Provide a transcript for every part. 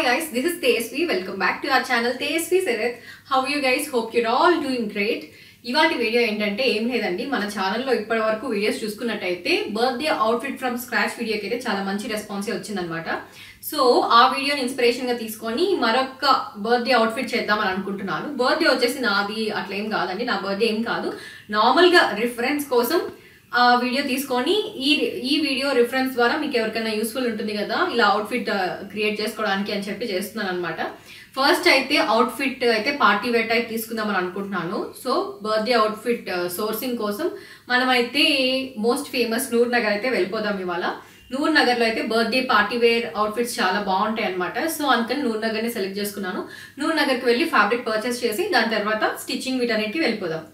Hi guys, this is Tejasvi. Welcome back to our channel Tejasvi Sarath. How are you guys? Hope you're all doing great. ఇవాటి video ఏంటంటే ఏం లేదండి, మన ఛానల్లో ఇప్పటి వరకు వీడియోస్ చూసుకున్నట్టయితే బర్త్డే అవుట్ఫిట్ ఫ్రమ్ స్క్రాచ్ వీడియోకి అయితే చాలా మంచి రెస్పాన్స్ వచ్చిందనమాట. సో ఆ వీడియోని ఇన్స్పిరేషన్గా తీసుకొని మరొక బర్త్డే అవుట్ఫిట్ చేద్దామని అనుకుంటున్నాను. బర్త్డే వచ్చేసి నాది అట్లా ఏం కాదండి, నా బర్త్డే ఏం కాదు, నార్మల్గా రిఫరెన్స్ కోసం ఆ వీడియో తీసుకొని ఈ వీడియో రిఫరెన్స్ ద్వారా మీకు ఎవరికైనా యూస్ఫుల్ ఉంటుంది కదా ఇలా అవుట్ఫిట్ క్రియేట్ చేసుకోవడానికి అని చెప్పి చేస్తున్నాను అనమాట. ఫస్ట్ అయితే అవుట్ఫిట్ అయితే పార్టీ వేర్ టైప్ తీసుకుందామని అనుకుంటున్నాను. సో బర్త్డే అవుట్ఫిట్ సోర్సింగ్ కోసం మనమైతే మోస్ట్ ఫేమస్ నూర్ నగర్ అయితే వెళ్ళిపోదాం ఇవాళ. నూర్ నగర్లో అయితే బర్త్డే పార్టీ వేర్ అవుట్ఫిట్స్ చాలా బాగుంటాయి అనమాట. సో అందుకని నూర్ నగర్ని సెలెక్ట్ చేసుకున్నాను. నూర్ నగర్కి వెళ్ళి ఫ్యాబ్రిక్ పర్చేస్ చేసి దాని తర్వాత స్టిచ్చింగ్ వీటన్నిటికి వెళ్ళిపోదాం.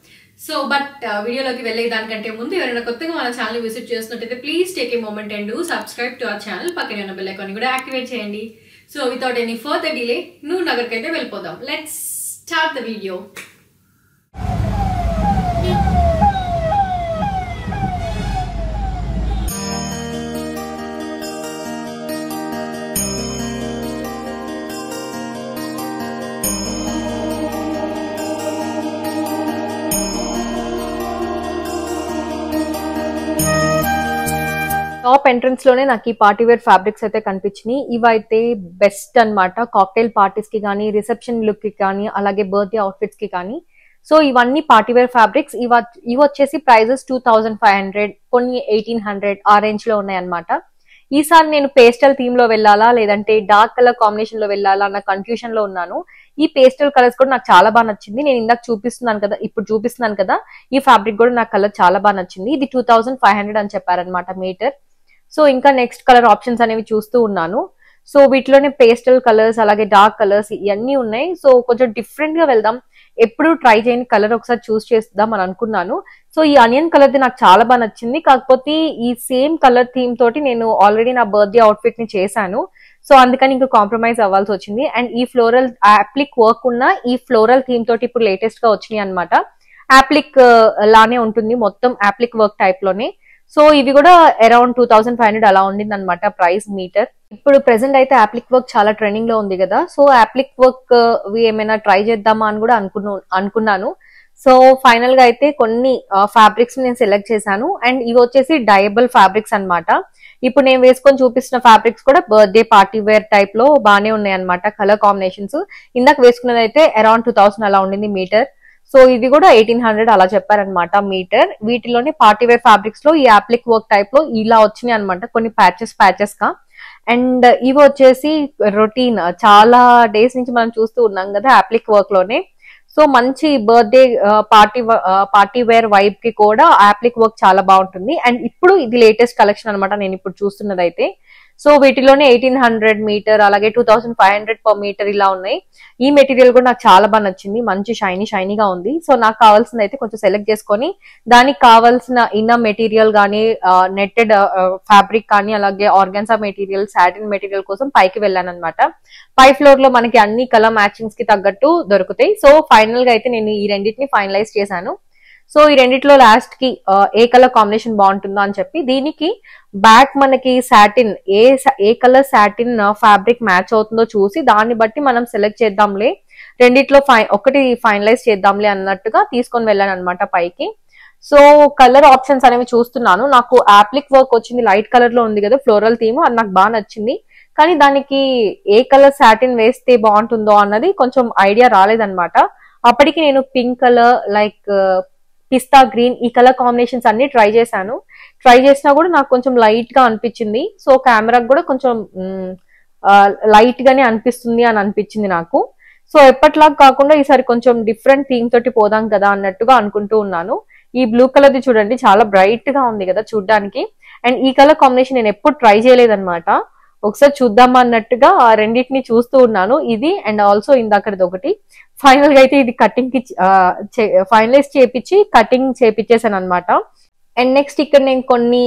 సో బట్ వీడియోలోకి వెళ్ళే దానికంటే ముందు ఎవరైనా కొత్తగా మన ఛానల్ విజిట్ చేస్తున్నట్టయితే please take a moment and subscribe to our channel. పక్కనే ఉన్న బెల్ ఐకాన్ కూడా యాక్టివేట్ చేయండి. So without any further delay Noor నగర్కి అయితే వెళ్ళిపోదాం. Let's start the video. Top entrance లోనే నాకు ఈ పార్టీ వేర్ ఫ్యాబ్రిక్స్ అయితే కనిపించినాయి. ఇవైతే బెస్ట్ అన్నమాట కాక్టైల్ పార్టీస్ కి కానీ, రిసెప్షన్ లుక్ కి కానీ, అలాగే బర్త్డే అవుట్ఫిట్స్ కి కానీ. సో ఇవన్నీ పార్టీ వేర్ ఫ్యాబ్రిక్స్. ఇవి వచ్చేసి ప్రైజెస్ 2500, కొన్ని 1800 ఆ రేంజ్ లో ఉన్నాయి అనమాట. ఈసారి నేను పేస్టల్ థీమ్ లో వెళ్ళాలా లేదంటే డార్క్ కలర్ కాంబినేషన్ లో వెళ్ళాలా అన్న కన్ఫ్యూజన్ లో ఉన్నాను. ఈ పేస్టల్ కలర్స్ కూడా నాకు చాలా బాగా నచ్చింది. నేను ఇందాక ఇప్పుడు చూపిస్తున్నాను కదా, ఈ ఫ్యాబ్రిక్ కూడా నాకు కలర్ చాలా బాగా నచ్చింది. ఇది 2500 అని చెప్పారనమాట మీటర్. సో ఇంకా నెక్స్ట్ కలర్ ఆప్షన్స్ అనేవి చూస్తూ ఉన్నాను. సో వీటిలోనే పేస్టల్ కలర్స్ అలాగే డార్క్ కలర్స్ ఇవన్నీ ఉన్నాయి. సో కొంచెం డిఫరెంట్ గా వెళ్దాం, ఎప్పుడు ట్రై చేయని కలర్ ఒకసారి చూస్ చేద్దాం అని అనుకున్నాను. సో ఈ అనియన్ కలర్ ది నాకు చాలా బాగా నచ్చింది. కాకపోతే ఈ సేమ్ కలర్ థీమ్ తోటి నేను ఆల్రెడీ నా బర్త్డే అవుట్ఫిట్ ని చేశాను. సో అందుకని ఇంకా కాంప్రమైజ్ అవ్వాల్సి వచ్చింది. అండ్ ఈ ఫ్లోరల్ యాప్లిక్ వర్క్ ఉన్న ఈ ఫ్లోరల్ థీమ్ తోటి ఇప్పుడు లేటెస్ట్ గా వచ్చినాయి అనమాట. యాప్లిక్ లానే ఉంటుంది, మొత్తం యాప్లిక్ వర్క్ టైప్ లోనే. సో ఇవి కూడా అరౌండ్ 2500 అలా ఉండింది అనమాట ప్రైస్ మీటర్. ఇప్పుడు ప్రెసెంట్ అయితే యాప్లిక్ వర్క్ చాలా ట్రెండింగ్ లో ఉంది కదా. సో యాప్లిక్ వర్క్ ఏమైనా ట్రై చేద్దామా అని కూడా అనుకున్నాను. సో ఫైనల్ గా అయితే కొన్ని ఫ్యాబ్రిక్స్ నేను సెలెక్ట్ చేశాను. అండ్ ఇవి వచ్చేసి డయబుల్ ఫ్యాబ్రిక్స్ అన్నమాట. ఇప్పుడు నేను వేసుకొని చూపిస్తున్న ఫ్యాబ్రిక్స్ కూడా బర్త్డే పార్టీ వేర్ టైప్ లో బాగానే ఉన్నాయి అనమాట. కలర్ కాంబినేషన్స్ ఇందాక వేసుకున్నది అయితే అరౌండ్ 2000 అలా ఉండింది మీటర్. సో ఇవి కూడా 1800 అలా చెప్పారనమాట మీటర్. వీటిలోనే పార్టీ వేర్ ఫ్యాబ్రిక్స్ లో ఈ యాప్లిక్ వర్క్ టైప్ లో ఇలా వచ్చినాయి అనమాట, కొన్ని ప్యాచెస్ గా. అండ్ ఇవి వచ్చేసి రొటీన్, చాలా డేస్ నుంచి మనం చూస్తూ ఉన్నాం కదా యాప్లిక్ వర్క్ లోనే. సో మంచి బర్త్డే పార్టీ వేర్ వైబ్ కి కూడా యాప్లిక్ వర్క్ చాలా బాగుంటుంది. అండ్ ఇప్పుడు ఇది లేటెస్ట్ కలెక్షన్ అనమాట నేను ఇప్పుడు చూస్తున్నది అయితే. సో వీటిలోనే 1800 మీటర్ అలాగే 2500 పర్ మీటర్ ఇలా ఉన్నాయి. ఈ మెటీరియల్ కూడా నాకు చాలా బాగా నచ్చింది, మంచి షైనీగా ఉంది. సో నాకు కావాల్సింది అయితే కొంచెం సెలెక్ట్ చేసుకొని దానికి కావాల్సిన ఇన్నర్ మెటీరియల్ కానీ, నెట్టెడ్ ఫ్యాబ్రిక్ కానీ, అలాగే ఆర్గాన్సా మెటీరియల్, సాటిన్ మెటీరియల్ కోసం పైకి వెళ్ళాను అనమాట. పై ఫ్లోర్ లో మనకి అన్ని కలర్ మ్యాచింగ్స్ కి తగ్గట్టు దొరుకుతాయి. సో ఫైనల్ గా అయితే నేను ఈ రెండింటిని ఫైనలైజ్ చేశాను. సో ఈ రెండిట్లో లాస్ట్ కి ఏ కలర్ కాంబినేషన్ బాగుంటుందో అని చెప్పి, దీనికి బ్యాక్ మనకి సాటిన్ ఏ కలర్ సాటిన్ ఫ్యాబ్రిక్ మ్యాచ్ అవుతుందో చూసి దాన్ని బట్టి మనం సెలెక్ట్ చేద్దాంలే, రెండిట్లో ఒకటి ఫైనలైజ్ చేద్దాంలే అన్నట్టుగా తీసుకొని వెళ్ళాను అనమాట పైకి. సో కలర్ ఆప్షన్స్ అనేవి చూస్తున్నాను. నాకు యాప్లిక్ వర్క్ వచ్చింది లైట్ కలర్ లో ఉంది కదా ఫ్లోరల్ థీమ్, అది నాకు బాగా నచ్చింది. కానీ దానికి ఏ కలర్ సాటిన్ వేస్తే బాగుంటుందో అన్నది కొంచెం ఐడియా రాలేదన్నమాట. అప్పటికి నేను పింక్ కలర్, లైక్ పిస్తా గ్రీన్, ఈ కలర్ కాంబినేషన్స్ అన్ని ట్రై చేసినా కూడా నాకు కొంచెం లైట్ గా అనిపించింది. సో కెమెరాకి కూడా కొంచెం లైట్ గానే అనిపించింది నాకు. సో ఎప్పటిలాగా కాకుండా ఈసారి కొంచెం డిఫరెంట్ థీమ్ తోటి పోదాం కదా అన్నట్టుగా అనుకుంటూ ఉన్నాను. ఈ బ్లూ కలర్ ది చూడండి, చాలా బ్రైట్ గా ఉంది కదా చూడ్డానికి. అండ్ ఈ కలర్ కాంబినేషన్ నేను ఎప్పుడు ట్రై చేయలేదన్నమాట. ఒకసారి చూద్దామా అన్నట్టుగా ఆ రెండింటిని చూస్తూ ఉన్నాను, ఇది అండ్ ఆల్సో ఇందాకది ఒకటి. ఫైనల్ గా అయితే ఇది కటింగ్ కి ఫైనలైజ్ కటింగ్ చేపించేసాను అనమాట. అండ్ నెక్స్ట్ ఇక్కడ నేను కొన్ని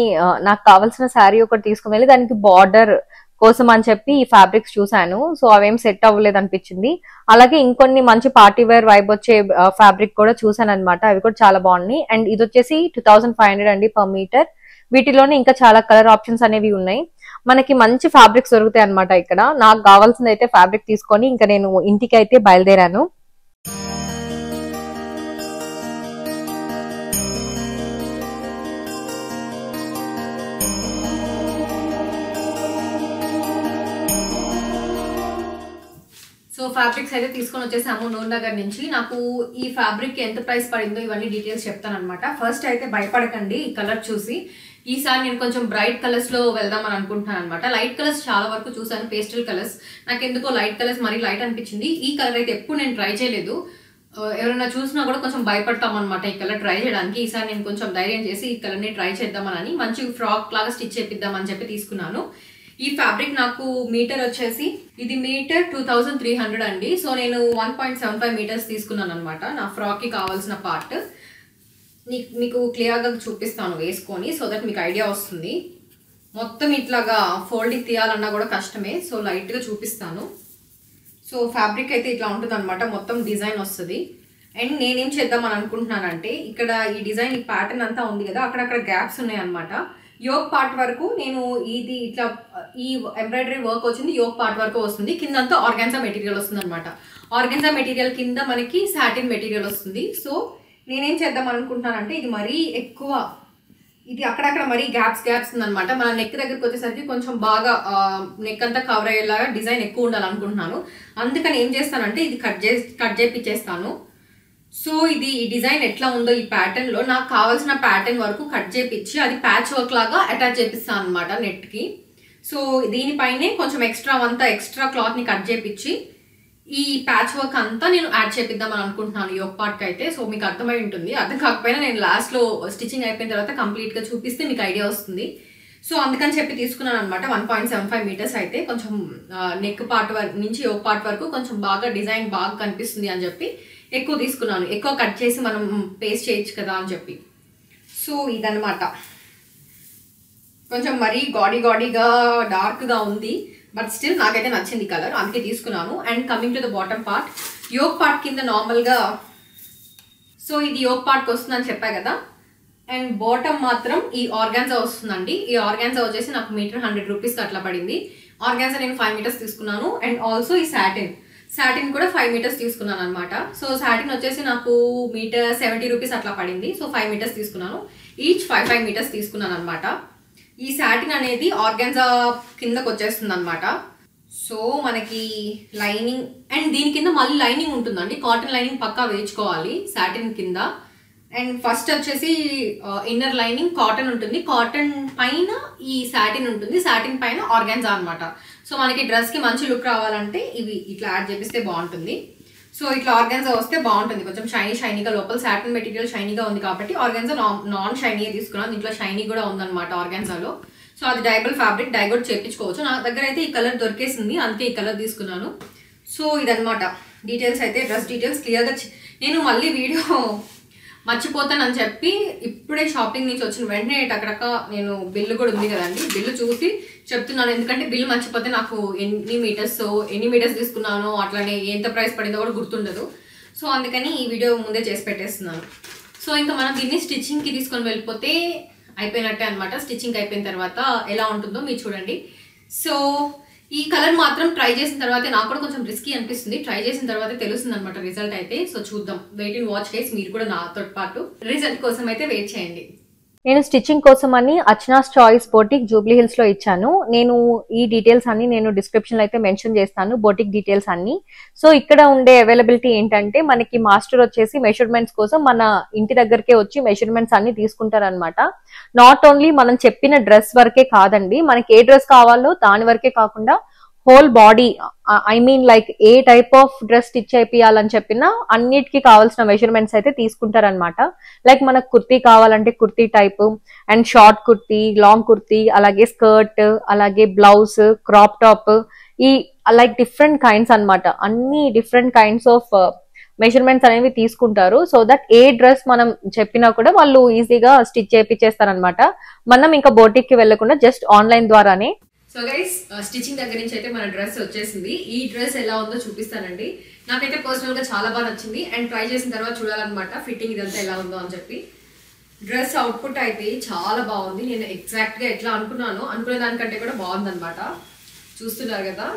నాకు కావాల్సిన శారీ ఒకటి తీసుకుని వెళ్ళి దానికి బార్డర్ కోసం అని చెప్పి ఈ ఫ్యాబ్రిక్స్ చూసాను. సో అవేం సెట్ అవ్వలేదు అనిపించింది. అలాగే ఇంకొన్ని మంచి పార్టీ వేర్ వైబ్ వచ్చే ఫ్యాబ్రిక్ కూడా చూసాను అనమాట, అవి కూడా చాలా బాగున్నాయి. అండ్ ఇది వచ్చేసి 2500 అండి పర్ మీటర్. వీటిలోనే ఇంకా చాలా కలర్ ఆప్షన్స్ అనేవి ఉన్నాయి. మనకి మంచి ఫ్యాబ్రిక్స్ దొరుకుతాయి అనమాట. ఇక్కడ నాకు కావాల్సింది అయితే ఫ్యాబ్రిక్ తీసుకొని ఇంకా నేను ఇంటికి అయితే బయలుదేరాను. సో ఫ్యాబ్రిక్స్ అయితే తీసుకొని వచ్చేసాము నూర్ నగర్ నుంచి. నాకు ఈ ఫ్యాబ్రిక్ ఎంత ప్రైస్ పడిందో ఇవన్నీ డీటెయిల్స్ చెప్తాను అనమాట. ఫస్ట్ అయితే భయపడకండి ఈ కలర్ చూసి. ఈసారి నేను కొంచెం బ్రైట్ కలర్స్ లో వెళ్దామని అనుకుంటున్నాను అనమాట. లైట్ కలర్స్ చాలా వరకు చూసాను, పేస్టల్ కలర్స్. నాకు ఎందుకో లైట్ కలర్స్ మరీ లైట్ అనిపించింది. ఈ కలర్ అయితే ఎప్పుడు నేను ట్రై చేయలేదు. ఎవరైనా చూసినా కూడా కొంచెం భయపడతాం అనమాట ఈ కలర్ ట్రై చేయడానికి. ఈసారి నేను కొంచెం ధైర్యం చేసి ఈ కలర్ని ట్రై చేద్దామని మంచి ఫ్రాక్ లాగా స్టిచ్ చేపిద్దామని చెప్పి తీసుకున్నాను. ఈ ఫ్యాబ్రిక్ నాకు మీటర్ వచ్చేసి ఇది మీటర్ 2300 అండి. సో నేను 1.75 మీటర్స్ తీసుకున్నాను అనమాట నా ఫ్రాక్కి కావాల్సిన పార్ట్. మీకు క్లియర్గా చూపిస్తాను వేసుకొని, సో దట్ మీకు ఐడియా వస్తుంది. మొత్తం ఇట్లాగా ఫోల్డింగ్ తీయాలన్నా కూడా కష్టమే, సో లైట్గా చూపిస్తాను. సో ఫ్యాబ్రిక్ అయితే ఇట్లా ఉంటుంది అనమాట, మొత్తం డిజైన్ వస్తుంది. అండ్ నేనేం చేద్దామని అనుకుంటున్నానంటే ఇక్కడ ఈ డిజైన్ ఈ ప్యాటర్న్ అంతా ఉంది కదా, అక్కడక్కడ గ్యాప్స్ ఉన్నాయి అనమాట. యోక్ పార్ట్ వరకు నేను ఇది ఇట్లా ఈ ఎంబ్రాయిడరీ వర్క్ వచ్చింది, యోక్ పార్ట్ వరకు వస్తుంది. కిందంతా ఆర్గాన్జా మెటీరియల్ వస్తుంది అనమాట. ఆర్గాన్జా మెటీరియల్ కింద మనకి సాటిన్ మెటీరియల్ వస్తుంది. సో నేనేం చేద్దాం అనుకుంటున్నానంటే ఇది మరీ ఎక్కువ, ఇది అక్కడక్కడ మరీ గ్యాప్స్ ఉందనమాట. మన నెక్ దగ్గరికి వచ్చేసరికి కొంచెం బాగా నెక్ అంతా కవర్ అయ్యేలాగా డిజైన్ ఎక్కువ ఉండాలనుకుంటున్నాను. అందుకని ఏం చేస్తానంటే ఇది కట్ చేపిచ్చేస్తాను. సో ఇది ఈ డిజైన్ ఎట్లా ఉందో ఈ ప్యాటర్న్ లో నాకు కావాల్సిన ప్యాటర్న్ వరకు కట్ చేపించి అది ప్యాచ్ వర్క్ లాగా అటాచ్ చేపిస్తాను అనమాట నెట్ కి. సో దీనిపైనే కొంచెం ఎక్స్ట్రా క్లాత్ ని కట్ చేపించి ఈ ప్యాచ్ వర్క్ అంతా నేను యాడ్ చేపిద్దామని అనుకుంటున్నాను యోక్ పార్ట్ అయితే. సో మీకు అర్థమై ఉంటుంది, అర్థం కాకపోయినా నేను లాస్ట్ లో స్టిచ్చింగ్ అయిపోయిన తర్వాత కంప్లీట్ గా చూపిస్తే మీకు ఐడియా వస్తుంది. సో అందుకని చెప్పి తీసుకున్నాను అనమాట. 1.75 మీటర్స్ అయితే కొంచెం నెక్ పార్ట్ నుంచి యోక్ పార్ట్ వరకు కొంచెం బాగా డిజైన్ బాగా కనిపిస్తుంది అని చెప్పి ఎక్కువ తీసుకున్నాను. ఎక్కువ కట్ చేసి మనం పేస్ట్ చేయొచ్చు కదా అని చెప్పి. సో ఇదనమాట, కొంచెం మరీ గాడీగా డార్క్గా ఉంది, బట్ స్టిల్ నాకైతే నచ్చింది కలర్, అందుకే తీసుకున్నాను. And coming to the bottom part, yoke part కింద నార్మల్గా, సో ఇది యోక్ పార్ట్కి వస్తుందని చెప్పా కదా. అండ్ బాటమ్ మాత్రం ఈ ఆర్గాన్జా వస్తుందండి. ఈ ఆర్గాన్జా వచ్చేసి నాకు మీటర్ 100 రూపీస్కి అట్లా పడింది. ఆర్గాన్జా నేను 5 మీటర్స్ తీసుకున్నాను. అండ్ ఆల్సో ఈ సాటిన్ కూడా 5 మీటర్స్ తీసుకున్నాను అనమాట. సో సాటిన్ వచ్చేసి నాకు మీటర్ 70 రూపీస్ అట్లా పడింది. సో 5 మీటర్స్ తీసుకున్నాను, ఈచ్ 5 మీటర్స్ తీసుకున్నాను అనమాట. ఈ సాటిన్ అనేది ఆర్గాన్జా కిందకు వచ్చేస్తుంది అనమాట. సో మనకి లైనింగ్ అండ్ దీని కింద మళ్ళీ లైనింగ్ ఉంటుందండి, కాటన్ లైనింగ్ పక్కా వేయించుకోవాలి సాటిన్ కింద. అండ్ ఫస్ట్ వచ్చేసి ఇన్నర్ లైనింగ్ కాటన్ ఉంటుంది, కాటన్ పైన ఈ సాటిన్ ఉంటుంది, సాటిన్ పైన ఆర్గాన్జా అనమాట. సో మనకి డ్రెస్కి మంచి లుక్ రావాలంటే ఇవి ఇట్లా యాడ్ చేపిస్తే బాగుంటుంది. సో ఇట్లా ఆర్గాన్జా వస్తే బాగుంటుంది, కొంచెం షైనీగా, లోపల సాటిన్ మెటీరియల్ షైనీగా ఉంది కాబట్టి ఆర్గాన్జా నాన్ షైనీగా తీసుకున్నాను. దీంట్లో షైనీ కూడా ఉందన్నమాట ఆర్గాన్జాలో. సో అది డైబుల్ ఫ్యాబ్రిక్, డైగోట్ చేయించుకోవచ్చు. నా దగ్గర అయితే ఈ కలర్ దొరికేసింది, అందుకే ఈ కలర్ తీసుకున్నాను. సో ఇదనమాట డీటెయిల్స్ అయితే, డ్రెస్ డీటెయిల్స్ క్లియర్గా. నేను మళ్ళీ వీడియో మర్చిపోతానని చెప్పి ఇప్పుడే షాపింగ్ నుంచి వచ్చిన వెంటనే టకటక నేను బిల్లు కూడా ఉంది కదండి, బిల్లు చూసి చెప్తున్నాను. ఎందుకంటే బిల్లు మర్చిపోతే నాకు ఎన్ని మీటర్స్ తీసుకున్నానో అట్లానే ఎంత ప్రైస్ పడిందో కూడా గుర్తుండదు. సో అందుకని ఈ వీడియో ముందే చేసి పెట్టేస్తున్నాను. సో ఇంకా మనం దీన్ని స్టిచ్చింగ్కి తీసుకొని వెళ్ళిపోతే అయిపోయినట్టే అనమాట. స్టిచ్చింగ్ అయిపోయిన తర్వాత ఎలా ఉంటుందో మీరు చూడండి. సో ఈ కలర్ మాత్రం ట్రై చేసిన తర్వాత నాకు కూడా కొంచెం రిస్కీ అనిపిస్తుంది, ట్రై చేసిన తర్వాత తెలుస్తుంది అనమాట రిజల్ట్ అయితే. సో చూద్దాం, వెయిట్ అండ్ వాచ్ గైస్. మీరు కూడా నాతో పాటు రిజల్ట్ కోసం అయితే వెయిట్ చేయండి. నేను స్టిచ్చింగ్ కోసం అని Archana's choice boutique Jubilee hills లో ఇచ్చాను. నేను ఈ డీటెయిల్స్ అన్ని నేను డిస్క్రిప్షన్ లో అయితే మెన్షన్ చేస్తాను, బోటిక్ డీటెయిల్స్ అన్ని. సో ఇక్కడ ఉండే అవైలబిలిటీ ఏంటంటే మనకి మాస్టర్ వచ్చేసి మెజర్మెంట్స్ కోసం మన ఇంటి దగ్గరకే వచ్చి మెజర్మెంట్స్ అన్ని తీసుకుంటారనమాట. నాట్ ఓన్లీ మనం చెప్పిన డ్రెస్ వరకే కాదండి, మనకి ఏ డ్రెస్ కావాలో దాని వరకే కాకుండా whole body, I mean like a type of dress stitch అయిపోయాలని చెప్పినా అన్నిటికీ కావాల్సిన మెజర్మెంట్స్ అయితే తీసుకుంటారనమాట. లైక్ మనకు కుర్తీ కావాలంటే kurti type, and short kurti, long kurti, అలాగే స్కర్ట్, అలాగే బ్లౌజ్, క్రాప్ టాప్, ఈ లైక్ డిఫరెంట్ కైండ్స్ అనమాట. అన్ని డిఫరెంట్ కైండ్స్ ఆఫ్ మెజర్మెంట్స్ అనేవి తీసుకుంటారు. సో దట్ ఏ డ్రెస్ మనం చెప్పినా కూడా వాళ్ళు ఈజీగా స్టిచ్ చేపిచ్చేస్తారనమాట. మనం ఇంకా బోటిక్ కి వెళ్లకుండా జస్ట్ ఆన్లైన్ ద్వారానే. సో గైస్ స్టిచ్చింగ్ దగ్గర నుంచి అయితే మన డ్రెస్ వచ్చేసింది. ఈ డ్రెస్ ఎలా ఉందో చూపిస్తానండి. నాకైతే పర్సనల్ గా చాలా బాగా నచ్చింది. అండ్ ట్రై చేసిన తర్వాత చూడాలన్నమాట ఫిట్టింగ్ ఇదంతా ఎలా ఉందో అని చెప్పి. డ్రెస్ అవుట్పుట్ అయితే చాలా బాగుంది. నేను ఎగ్జాక్ట్గా ఎట్లా అనుకునే దానికంటే కూడా బాగుందన్నమాట. చూస్తున్నారు కదా,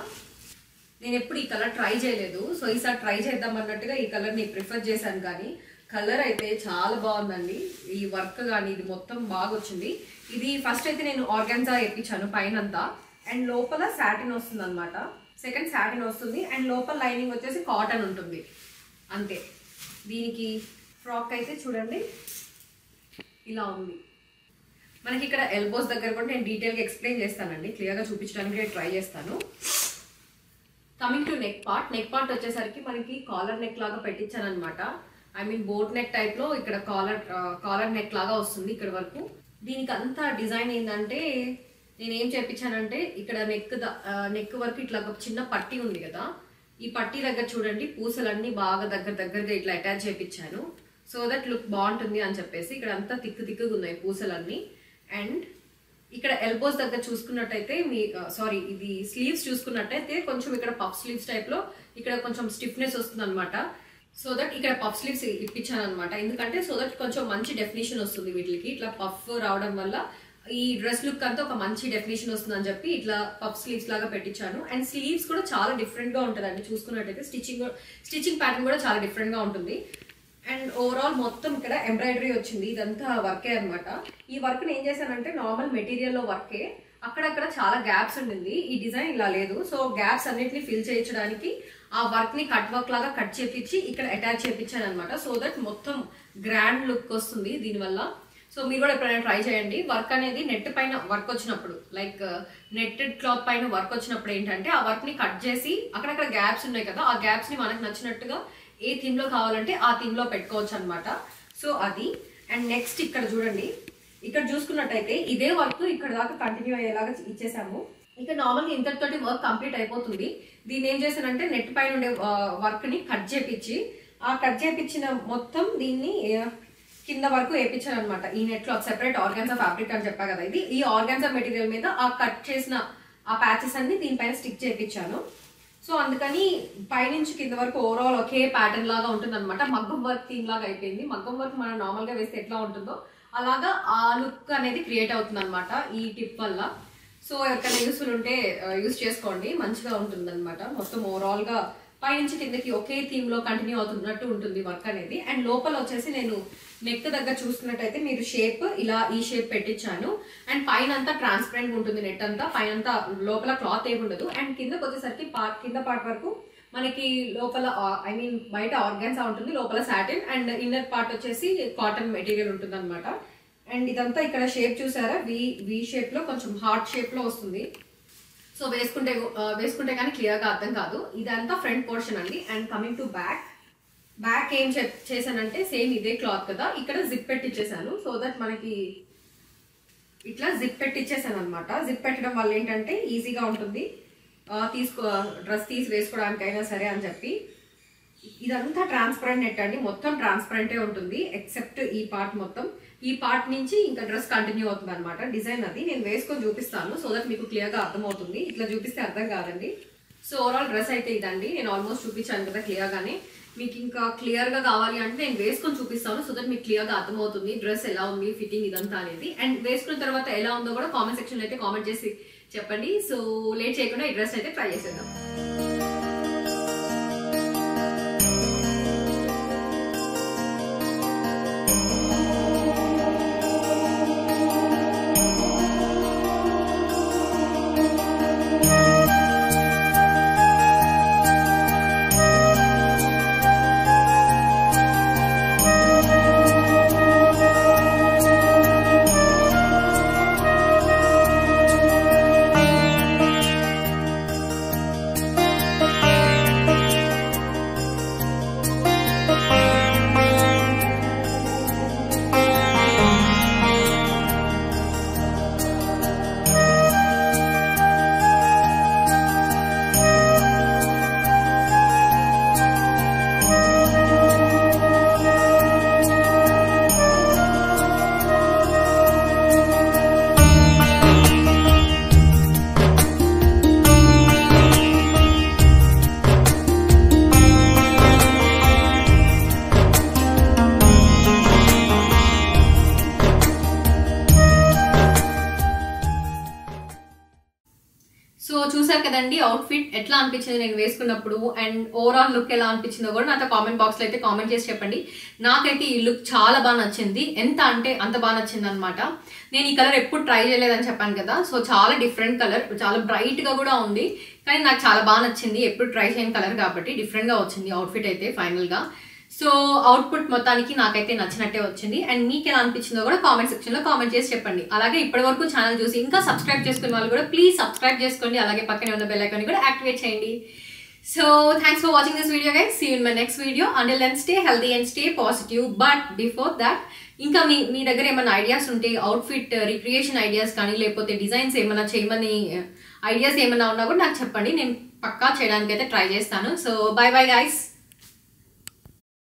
నేను ఎప్పుడు ఈ కలర్ ట్రై చేయలేదు. సో ఈసారి ట్రై చేద్దాం అన్నట్టుగా ఈ కలర్ని ప్రిఫర్ చేశాను. కానీ కలర్ అయితే చాలా బాగుందండి. ఈ వర్క్ కానీ ఇది మొత్తం బాగా వచ్చింది. ఇది ఫస్ట్ అయితే నేను ఆర్గాన్జా వేయించాను పైన అంతా, అండ్ లోపల సాటిన్ వస్తుంది అనమాట. సెకండ్ సాటిన్ వస్తుంది అండ్ లోపల లైనింగ్ వచ్చేసి కాటన్ ఉంటుంది అంతే. దీనికి ఫ్రాక్ అయితే చూడండి ఇలా ఉంది. మనకి ఇక్కడ ఎల్బోస్ దగ్గర కూడా నేను డీటెయిల్గా ఎక్స్ప్లెయిన్ చేస్తానండి, క్లియర్గా చూపించడానికి నేను ట్రై చేస్తాను. కమింగ్ టు నెక్ పార్ట్ వచ్చేసరికి మనకి కాలర్ నెక్ లాగా పెట్టించాను అనమాట. ఐ మీన్ బోట్ నెక్ టైప్లో ఇక్కడ కాలర్ నెక్ లాగా వస్తుంది ఇక్కడ వరకు. దీనికి అంతా డిజైన్ ఏంటంటే నేను ఏం చేపించానంటే ఇక్కడ నెక్ వరకు ఇట్లా ఒక చిన్న పట్టీ ఉంది కదా, ఈ పట్టీ దగ్గర చూడండి పూసలన్నీ బాగా దగ్గరగా ఇట్లా అటాచ్ చేయించాను. సో దట్ లుక్ బాగుంటుంది అని చెప్పేసి ఇక్కడ అంతా తిక్కుగా ఉన్నాయి పూసలన్నీ. అండ్ ఇక్కడ ఎల్బోస్ దగ్గర చూసుకున్నట్టయితే ఇది స్లీవ్స్ చూసుకున్నట్టయితే కొంచెం ఇక్కడ పఫ్ స్లీవ్స్ టైప్లో ఇక్కడ కొంచెం స్టిఫ్నెస్ వస్తుంది అనమాట. సో దట్ ఇక్కడ పఫ్ స్లీవ్స్ ఇప్పించాను అనమాట. ఎందుకంటే సో దట్ కొంచెం మంచి డెఫినేషన్ వస్తుంది వీటికి. ఇట్లా పఫ్ రావడం వల్ల ఈ డ్రెస్ లుక్ అంతా ఒక మంచి డెఫినేషన్ వస్తుంది అని చెప్పి ఇట్లా పఫ్ స్లీవ్స్ లాగా పెట్టించాను. అండ్ స్లీవ్స్ కూడా చాలా డిఫరెంట్ గా ఉంటుందండి. చూసుకున్నట్టయితే స్టిచ్చింగ్ ప్యాటర్న్ కూడా చాలా డిఫరెంట్ గా ఉంటుంది. అండ్ ఓవరాల్ మొత్తం ఇక్కడ ఎంబ్రాయిడరీ వచ్చింది. ఇదంతా వర్కే అనమాట. ఈ వర్క్ ఏం చేశానంటే నార్మల్ మెటీరియల్ లో వర్కే, అక్కడక్కడ చాలా గ్యాప్స్ ఉండింది. ఈ డిజైన్ ఇలా లేదు. సో గ్యాప్స్ అన్నిటిని ఫిల్ చేయించడానికి ఆ వర్క్ ని కట్ వర్క్ లాగా కట్ చేపించి ఇక్కడ అటాచ్ చేయించాను అనమాట. సో దట్ మొత్తం గ్రాండ్ లుక్ వస్తుంది దీనివల్ల. సో మీరు కూడా ఎప్పుడైనా ట్రై చేయండి. వర్క్ అనేది నెట్ పైన వర్క్ వచ్చినప్పుడు, లైక్ నెట్టెడ్ క్లాత్ పైన వర్క్ వచ్చినప్పుడు ఏంటంటే ఆ వర్క్ ని కట్ చేసి అక్కడక్కడ గ్యాప్స్ ఉన్నాయి కదా, ఆ గ్యాప్స్ ని మనకు నచ్చినట్టుగా ఏ థీమ్ లో కావాలంటే ఆ థీమ్ లో పెట్టుకోవచ్చు అనమాట. సో అది. అండ్ నెక్స్ట్ ఇక్కడ చూడండి, ఇక్కడ చూసుకున్నట్టయితే ఇదే వర్క్ ఇక్కడ దాకా కంటిన్యూ అయ్యేలాగా ఇచ్చేసాము. ఇక నార్మల్గా ఇంతటితోటి వర్క్ కంప్లీట్ అయిపోతుంది. దీన్ని ఏం చేశానంటే నెట్ పైన ఉండే వర్క్ ని కట్ చేపించి, ఆ కట్ చేపించిన మొత్తం దీన్ని కింద వరకు వేయించాను అనమాట. ఈ నెట్ లో సెపరేట్ ఆర్గాన్జా ఫ్యాబ్రిక్ అని చెప్పా కదా, ఇది ఈ ఆర్గాన్జా మెటీరియల్ మీద ఆ కట్ చేసిన ఆ ప్యాచెస్ అన్ని దీనిపైన స్టిక్ చేయించాను. సో అందుకని పైనుంచి కింద వరకు ఓవరాల్ ఒకే ప్యాటర్న్ లాగా ఉంటుంది అనమాట. మగ్గం వర్క్ థీమ్ లాగా అయిపోయింది. మగ్గం వర్క్ మనం నార్మల్ గా వేస్తే ఎట్లా ఉంటుందో అలాగా ఆ లుక్ అనేది క్రియేట్ అవుతుంది అనమాట ఈ టిప్ వల్ల. సో ఎవరికైనా యూస్ఫుల్ ఉంటే యూస్ చేసుకోండి, మంచిగా ఉంటుంది అనమాట. మొత్తం ఓవరాల్ గా పైనుంచి కిందకి ఒకే థీమ్ లో కంటిన్యూ అవుతున్నట్టు ఉంటుంది వర్క్ అనేది. అండ్ లోపల వచ్చేసి నేను నెక్ దగ్గర చూసుకున్నట్టయితే మీరు షేప్ ఇలా ఈ షేప్ పెట్టించాను. అండ్ పైన అంతా ట్రాన్స్పరెంట్ ఉంటుంది నెట్ అంతా, పైన లోపల క్లాత్ ఏమి ఉండదు. అండ్ కిందకి వచ్చేసరికి కింద పార్ట్ వరకు మనకి లోపల ఐ మీన్ బయట ఆర్గాన్జా ఉంటుంది, లోపల సాటిన్, అండ్ ఇన్నర్ పార్ట్ వచ్చేసి కాటన్ మెటీరియల్ ఉంటుంది అనమాట. అండ్ ఇదంతా ఇక్కడ షేప్ చూసారా, వి షేప్ లో కొంచెం హార్ట్ షేప్ లో వస్తుంది. సో వేసుకుంటే కానీ క్లియర్ గా అర్థం కాదు. ఇదంతా ఫ్రంట్ పోర్షన్ అండి. అండ్ కమింగ్ టు బ్యాక్ ఏం చేశానంటే సేమ్ ఇదే క్లాత్ కదా, ఇక్కడ జిప్ పెట్టిచ్చేసాను. సో దట్ మనకి ఇట్లా జిప్ పెట్టిచ్చేసాను అనమాట. జిప్ పెట్టడం వల్ల ఏంటంటే ఈజీగా ఉంటుంది డ్రెస్ తీసి వేసుకోవడానికైనా సరే అని చెప్పి. ఇదంతా ట్రాన్స్పరెంట్ నెట్ అండి, మొత్తం ట్రాన్స్పరెంటే ఉంటుంది ఎక్సెప్ట్ ఈ పార్ట్. మొత్తం ఈ పార్ట్ నుంచి ఇంకా డ్రెస్ కంటిన్యూ అవుతుంది అనమాట. డిజైన్ అది నేను వేసుకొని చూపిస్తాను సో దట్ మీకు క్లియర్ గా అర్థమవుతుంది. ఇట్లా చూపిస్తే అర్థం కాదండి. సో ఓవరాల్ డ్రెస్ అయితే ఇదండి. నేను ఆల్మోస్ట్ చూపించాను కదా క్లియర్ గానే. మీకు ఇంకా క్లియర్ గా కావాలి అంటే నేను వేసుకొని చూపిస్తాను సో దట్ మీకు క్లియర్ గా అర్థమవుతుంది డ్రెస్ ఎలా ఉంది, ఫిట్టింగ్ ఇదంతా అనేది. అండ్ వేసుకున్న తర్వాత ఎలా ఉందో కూడా కామెంట్ సెక్షన్ లో అయితే కామెంట్ చేసి చెప్పండి. సో లేట్ చేయకుండా ఈ డ్రెస్ అయితే ట్రై చేసేద్దాం. కదండి అవుట్ఫిట్ ఎట్లా అనిపించింది నేను వేసుకున్నప్పుడు అండ్ ఓవరాల్ లుక్ ఎలా అనిపించిందో కూడా నాతో కామెంట్ బాక్స్లో అయితే కామెంట్ చేసి చెప్పండి. నాకైతే ఈ లుక్ చాలా బాగా నచ్చింది, ఎంత అంటే అంత బాగా నచ్చింది అనమాట. నేను ఈ కలర్ ఎప్పుడు ట్రై చేయలేదని చెప్పాను కదా, సో చాలా డిఫరెంట్ కలర్, చాలా బ్రైట్గా కూడా ఉంది, కానీ నాకు చాలా బాగా నచ్చింది. ఎప్పుడు ట్రై చేయని కలర్ కాబట్టి డిఫరెంట్గా వచ్చింది అవుట్ఫిట్ అయితే ఫైనల్గా. సో అవుట్పుట్ మొత్తానికి నాకైతే నచ్చినట్టే వచ్చింది. అండ్ మీకు ఎలా అనిపించిందో కూడా కామెంట్ సెక్షన్లో కామెంట్ చేసి చెప్పండి. అలాగే ఇప్పటివరకు ఛానల్ చూసి ఇంకా సబ్స్క్రైబ్ చేసుకున్న వాళ్ళు కూడా ప్లీజ్ సబ్స్క్రైబ్ చేసుకోండి, అలాగే పక్కనే ఉన్న బెల్ ఐకాన్ కూడా యాక్టివేట్ చేయండి. So thanks for watching this video guys. See you in my next video. Until then stay healthy and stay positive. But before that ఇంకా మీ దగ్గర ఏమైనా ఐడియాస్ ఉంటే అవుట్ఫిట్ రిక్రియేషన్ ఐడియాస్ కానీ లేకపోతే డిజైన్స్ ఏమైనా చేయమని ఐడియాస్ ఏమైనా ఉన్నా కూడా నాకు చెప్పండి, నేను పక్కా చేయడానికి అయితే ట్రై చేస్తాను. So by bye guys.